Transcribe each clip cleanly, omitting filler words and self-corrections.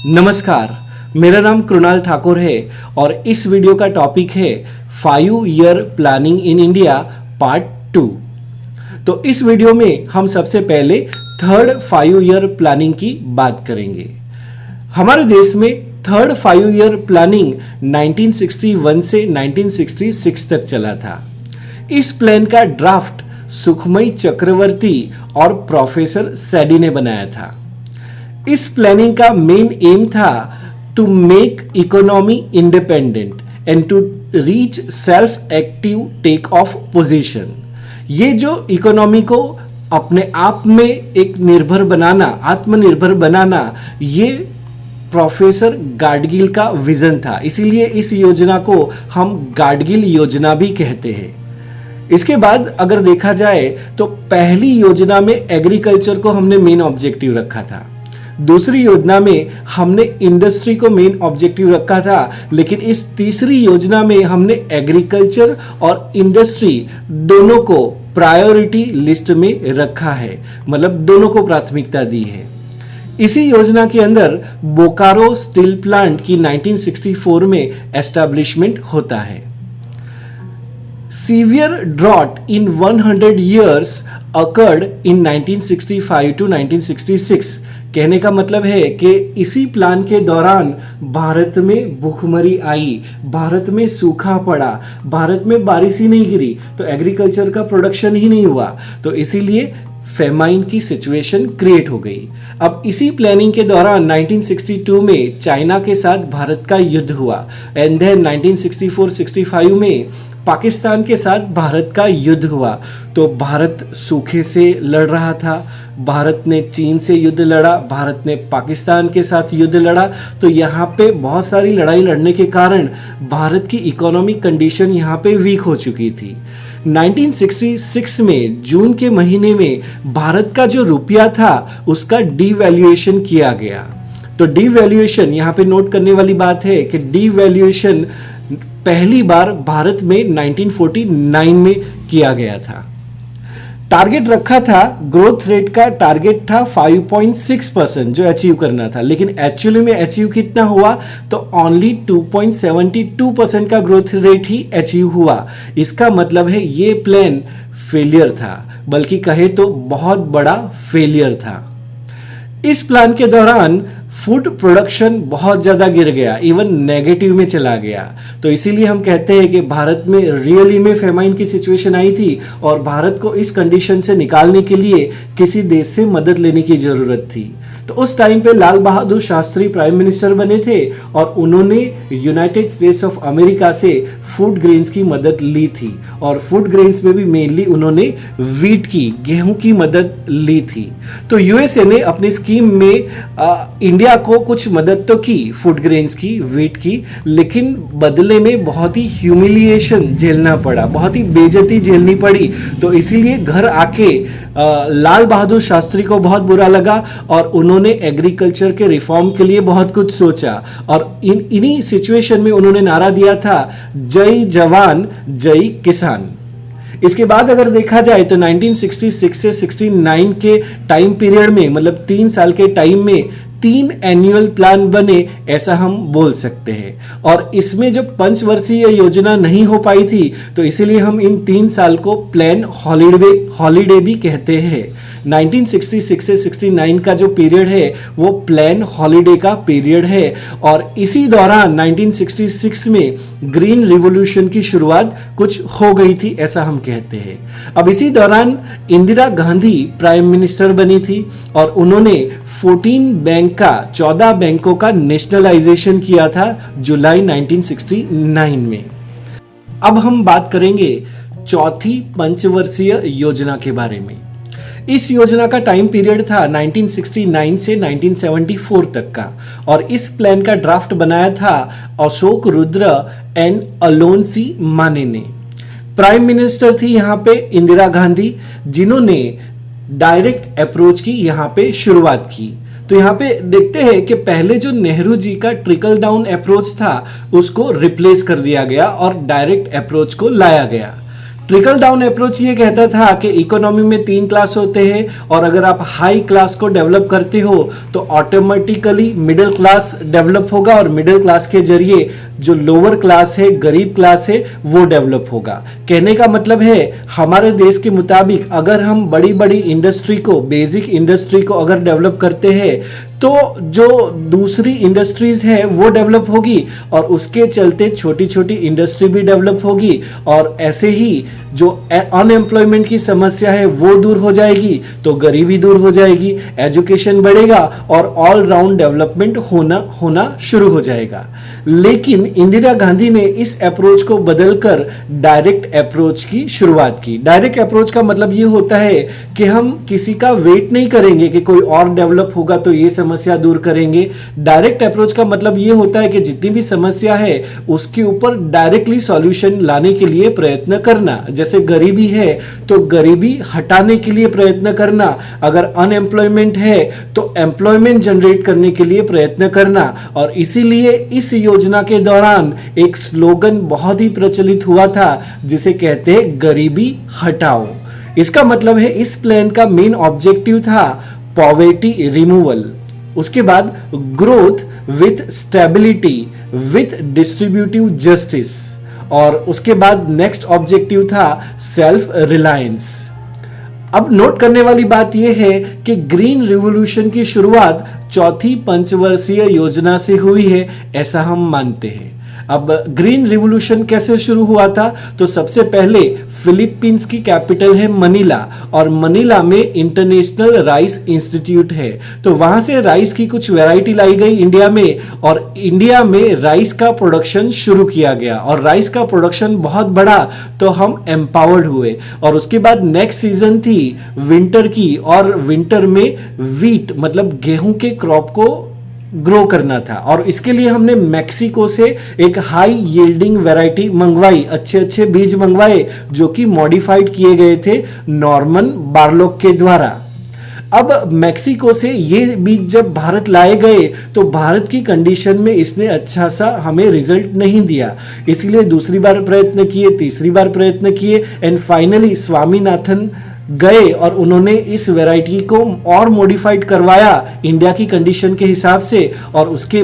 नमस्कार, मेरा नाम कृणाल ठाकुर है और इस वीडियो का टॉपिक है 5 year planning in India part 2। तो इस वीडियो में हम सबसे पहले थर्ड 5 ईयर प्लानिंग की बात करेंगे। हमारे देश में थर्ड 5 ईयर प्लानिंग 1961 से 1966 तक चला था। इस प्लान का ड्राफ्ट सुखमयी चक्रवर्ती और प्रोफेसर सैडी ने बनाया था। इस प्लानिंग का मेन एम था to make economy independent and to reach self active take off position. ये जो इकोनॉमी को अपने आप में एक निर्भर बनाना, आत्मनिर्भर बनाना, ये प्रोफेसर गाडगिल का विजन था। इसीलिए इस योजना को हम गाडगिल योजना भी कहते हैं। इसके बाद अगर देखा जाए तो पहली योजना में एग्रीकल्चर को हमने मेन ऑब्जेक्टिव रखा था। दूसरी योजना में हमने इंडस्ट्री को मेन ऑब्जेक्टिव रखा था, लेकिन इस तीसरी योजना में हमने एग्रीकल्चर और इंडस्ट्री दोनों को प्रायोरिटी लिस्ट में रखा है, मतलब दोनों को प्राथमिकता दी है। इसी योजना के अंदर बोकारो स्टील प्लांट की 1964 में एस्टैब्लिशमेंट होता है। Severe drought in 100 years occurred in 1965 to 1966। कहने का मतलब है कि इसी प्लान के दौरान भारत में भूखमरी आई, भारत में सूखा पड़ा, भारत में बारिश ही नहीं गिरी, तो एग्रीकल्चर का प्रोडक्शन ही नहीं हुआ, तो इसीलिए फेमाइन की सिचुएशन क्रिएट हो गई। अब इसी प्लानिंग के दौरान 1962 में चाइना के साथ भारत का युद्ध हुआ एंड देन 1964-65 में पाकिस्तान के साथ भारत का युद्ध हुआ। तो भारत सूखे से लड़ रहा था, भारत ने चीन से युद्ध लड़ा, भारत ने पाकिस्तान के साथ युद्ध लड़ा। तो यहाँ पे बहुत सारी लड़ाई लड़ने के कारण भारत की इकोनॉमिक कंडीशन यहाँ पे वीक हो चुकी थी। 1966 में जून के महीने में भारत का जो रुपया था उसका डीवैल्यूएशन किया गया। तो डीवैल्यूएशन यहाँ पे नोट करने वाली बात है कि डीवैल्यूएशन पहली बार भारत में 1949 में किया गया था। टारगेट रखा था, ग्रोथ रेट का टारगेट था 5.6% जो अचीव करना था, लेकिन एक्चुअली में अचीव कितना हुआ तो ओनली 2.72% का ग्रोथ रेट ही अचीव हुआ। इसका मतलब है ये प्लान फेलियर था, बल्कि कहे तो बहुत बड़ा फेलियर था। इस प्लान के दौरान फूड प्रोडक्शन बहुत ज़्यादा गिर गया, इवन नेगेटिव में चला गया। तो इसीलिए हम कहते हैं कि भारत में रियली में फेमाइन की सिचुएशन आई थी और भारत को इस कंडीशन से निकालने के लिए किसी देश से मदद लेने की ज़रूरत थी। तो उस टाइम पे लाल बहादुर शास्त्री प्राइम मिनिस्टर बने थे और उन्होंने यूनाइटेड स्टेट्स ऑफ अमेरिका से फूड ग्रेन्स की मदद ली थी और फूड ग्रेन्स में भी मेनली उन्होंने वीट की, गेहूं की मदद ली थी। तो यूएसए ने अपनी स्कीम में इंडिया को कुछ मदद तो की, फूड ग्रेन्स की, वीट की, लेकिन बदले में बहुत ही ह्यूमिलिएशन झेलना पड़ा, बहुत ही बेइज्जती झेलनी पड़ी। तो इसीलिए घर आके लाल बहादुर शास्त्री को बहुत बुरा लगा और उन्होंने एग्रीकल्चर के रिफॉर्म के लिए बहुत कुछ सोचा और इन्हीं सिचुएशन में उन्होंने नारा दिया था, जय जवान जय किसान। इसके बाद अगर देखा जाए तो 1966 से 69 के टाइम पीरियड में, मतलब 3 साल के टाइम में 3 एनुअल प्लान बने, ऐसा हम बोल सकते हैं। और इसमें जब पंचवर्षीय योजना नहीं हो पाई थी तो इसीलिए हम इन 3 साल को प्लान हॉलीडे भी कहते हैं। 1966 से 69 का जो पीरियड है वो प्लान हॉलीडे का पीरियड है और इसी दौरान 1966 में ग्रीन रिवॉल्यूशन की शुरुआत कुछ हो गई थी, ऐसा हम कहते हैं। अब इसी दौरान इंदिरा गांधी प्राइम मिनिस्टर बनी थी और उन्होंने 14 बैंकों का नेशनलाइजेशन किया था जुलाई 1969 में। अब हम बात करेंगे चौथी पंचवर्षीय योजना के बारे में। इस योजना का टाइम पीरियड था 1969 से 1974 तक का और इस प्लान का ड्राफ्ट बनाया था अशोक रुद्र एंड अलोन्सी माने ने। प्राइम मिनिस्टर थी यहाँ पे इंदिरा गांधी, जिन्होंने डायरेक्ट अप्रोच की यहाँ पे शुरुआत की। तो यहाँ पे देखते हैं कि पहले जो नेहरू जी का ट्रिकल डाउन अप्रोच था उसको रिप्लेस कर दिया गया और डायरेक्ट अप्रोच को लाया गया। ट्रिकल डाउन अप्रोच ये कहता था कि इकोनॉमी में 3 क्लास होते हैं और अगर आप हाई क्लास को डेवलप करते हो तो ऑटोमेटिकली मिडिल क्लास डेवलप होगा और मिडिल क्लास के जरिए जो लोअर क्लास है, गरीब क्लास है, वो डेवलप होगा। कहने का मतलब है हमारे देश के मुताबिक अगर हम बड़ी बड़ी इंडस्ट्री को, बेसिक इंडस्ट्री को अगर डेवलप करते हैं तो जो दूसरी इंडस्ट्रीज है वो डेवलप होगी और उसके चलते छोटी छोटी इंडस्ट्री भी डेवलप होगी और ऐसे ही जो अनएम्प्लॉयमेंट की समस्या है वो दूर हो जाएगी तो गरीबी दूर हो जाएगी, एजुकेशन बढ़ेगा और ऑल राउंड डेवलपमेंट होना शुरू हो जाएगा। लेकिन इंदिरा गांधी ने इस अप्रोच को बदलकर डायरेक्ट अप्रोच की शुरुआत की। डायरेक्ट अप्रोच का मतलब ये होता है कि हम किसी का वेट नहीं करेंगे कि कोई और डेवलप होगा तो ये समस्या दूर करेंगे। डायरेक्ट अप्रोच का मतलब ये होता है कि जितनी भी समस्या है उसके ऊपर डायरेक्टली सॉल्यूशन लाने के लिए प्रयत्न करना। जैसे गरीबी है तो गरीबी हटाने के लिए प्रयत्न करना, अगर अनएम्प्लॉयमेंट है तो एम्प्लॉयमेंट जनरेट करने के लिए प्रयत्न करना। और इसीलिए इस योजना के दौरान एक स्लोगन बहुत ही प्रचलित हुआ था जिसे कहते हैं गरीबी हटाओ। इसका मतलब है इस प्लान का मेन ऑब्जेक्टिव था पॉवर्टी रिमूवल, उसके बाद growth with stability with distributive justice और उसके बाद नेक्स्ट ऑब्जेक्टिव था सेल्फ रिलायंस। अब नोट करने वाली बात यह है कि ग्रीन रिवॉल्यूशन की शुरुआत चौथी पंचवर्षीय योजना से हुई है, ऐसा हम मानते हैं। अब ग्रीन रिवॉल्यूशन कैसे शुरू हुआ था? तो सबसे पहले फिलीपींस की कैपिटल है मनीला और मनीला में इंटरनेशनल राइस इंस्टीट्यूट है, तो वहां से राइस की कुछ वैरायटी लाई गई इंडिया में और इंडिया में राइस का प्रोडक्शन शुरू किया गया और राइस का प्रोडक्शन बहुत बढ़ा तो हम एम्पावर्ड हुए। और उसके बाद नेक्स्ट सीजन थी विंटर की और विंटर में वीट मतलब गेहूं के क्रॉप को ग्रो करना था और इसके लिए हमने मैक्सिको से एक हाई यील्डिंग वैरायटी मंगवाई, अच्छे अच्छे बीज मंगवाए जो कि मॉडिफाइड किए गए थे नॉर्मन बारलोग के द्वारा। अब मैक्सिको से ये बीज जब भारत लाए गए तो भारत की कंडीशन में इसने अच्छा सा हमें रिजल्ट नहीं दिया, इसलिए दूसरी बार प्रयत्न किए, तीसरी बार प्रयत्न किए एंड फाइनली स्वामीनाथन गए और उन्होंने इस वैरायटी को और मॉडिफाइड करवाया इंडिया की कंडीशन के हिसाब से और उसके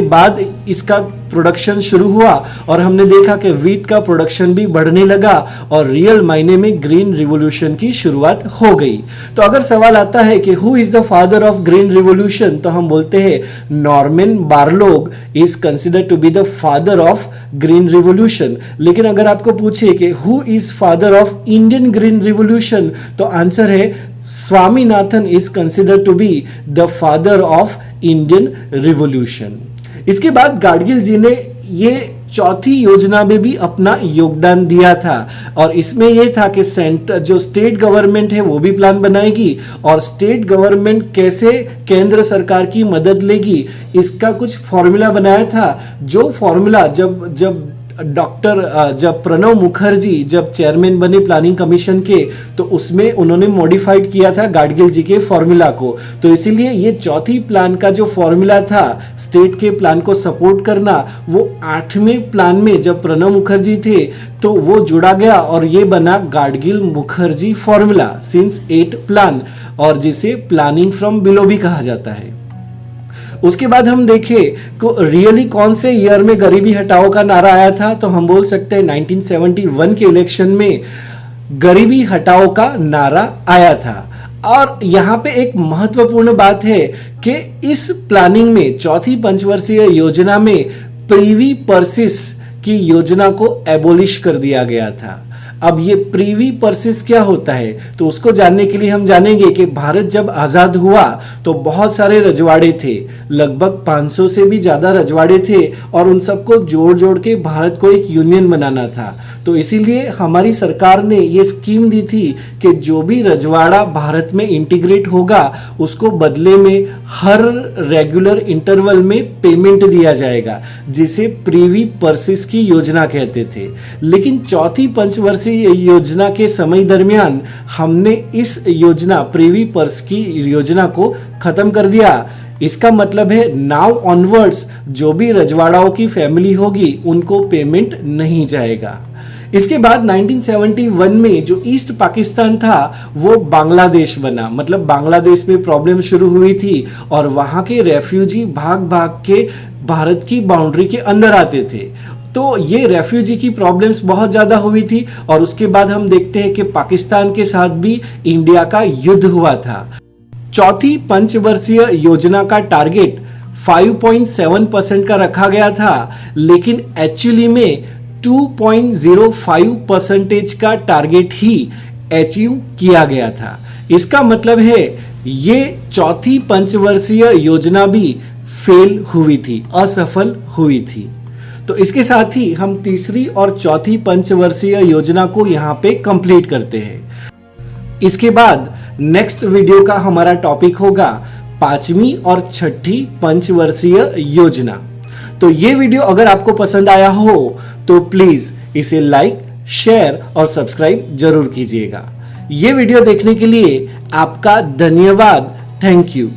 बाद इसका प्रोडक्शन शुरू हुआ और हमने देखा कि वीट का प्रोडक्शन भी बढ़ने लगा और रियल मायने में ग्रीन रिवॉल्यूशन की शुरुआत हो गई। तो अगर सवाल आता है कि who is the father of green revolution, तो हम बोलते हैं Norman Borlaug is considered to be the father of green revolution. लेकिन अगर आपको पूछे कि who is father of Indian green revolution, तो आंसर है Swaminathan is considered to be the father of Indian revolution. इसके बाद गाडगिल जी ने ये चौथी योजना में भी अपना योगदान दिया था और इसमें यह था कि जो स्टेट गवर्नमेंट है वो भी प्लान बनाएगी और स्टेट गवर्नमेंट कैसे केंद्र सरकार की मदद लेगी इसका कुछ फॉर्मूला बनाया था। जो फॉर्मूला जब प्रणब मुखर्जी जब चेयरमैन बने प्लानिंग कमीशन के तो उसमें उन्होंने मॉडिफाइड किया था गाडगिल जी के फॉर्मूला को, तो इसीलिए ये चौथी प्लान का जो फॉर्मूला था स्टेट के प्लान को सपोर्ट करना वो 8वें प्लान में जब प्रणब मुखर्जी थे तो वो जुड़ा गया और ये बना Gadgil Mukherjee formula since 8 plan और जिसे प्लानिंग फ्रॉम बिलो भी कहा जाता है। उसके बाद हम देखें को रियली कौन से ईयर में गरीबी हटाओ का नारा आया था, तो हम बोल सकते हैं 1971 के इलेक्शन में गरीबी हटाओ का नारा आया था। और यहाँ पे एक महत्वपूर्ण बात है कि इस प्लानिंग में चौथी पंचवर्षीय योजना में प्रीवी पर्सिस की योजना को एबोलिश कर दिया गया था। अब ये प्रीवी पर्सिस क्या होता है, तो उसको जानने के लिए हम जानेंगे कि भारत जब आज़ाद हुआ तो बहुत सारे रजवाड़े थे, लगभग 500 से भी ज़्यादा रजवाड़े थे और उन सबको जोड़ के भारत को एक यूनियन बनाना था। तो इसीलिए हमारी सरकार ने ये स्कीम दी थी कि जो भी रजवाड़ा भारत में इंटीग्रेट होगा उसको बदले में हर रेगुलर इंटरवल में पेमेंट दिया जाएगा, जिसे प्रीवी पर्सिस की योजना कहते थे। लेकिन चौथी पंचवर्षीय योजना के समय दरमियान हमने इस योजना प्रीवी पर्स की योजना को खत्म कर दिया। इसका मतलब है नाउ ऑनवर्ड्स जो भी रजवाड़ाओं की फैमिली होगी उनको पेमेंट नहीं जाएगा। इसके बाद 1971 में जो ईस्ट पाकिस्तान था वो बांग्लादेश बना। मतलब बांग्लादेश में प्रॉब्लम शुरू हुई थी और वहां के रेफ्यूजी भाग भाग के भारत की बाउंड्री के अंदर आते थे। तो ये रेफ्यूजी की प्रॉब्लम्स बहुत ज़्यादा हुई थी और उसके बाद हम देखते हैं कि पाकिस्तान के साथ भी इंडिया का युद्ध हुआ था। चौथी पंचवर्षीय योजना का टारगेट 5.7% का रखा गया था, लेकिन एक्चुअली में 2.05% का टारगेट ही अचीव किया गया था। इसका मतलब है ये चौथी पंचवर्षीय योजना भी फेल हुई थी, असफल हुई थी। तो इसके साथ ही हम तीसरी और चौथी पंचवर्षीय योजना को यहाँ पे कंप्लीट करते हैं। इसके बाद नेक्स्ट वीडियो का हमारा टॉपिक होगा पांचवी और छठी पंचवर्षीय योजना। तो ये वीडियो अगर आपको पसंद आया हो तो प्लीज इसे लाइक, शेयर और सब्सक्राइब जरूर कीजिएगा। ये वीडियो देखने के लिए आपका धन्यवाद। Thank you.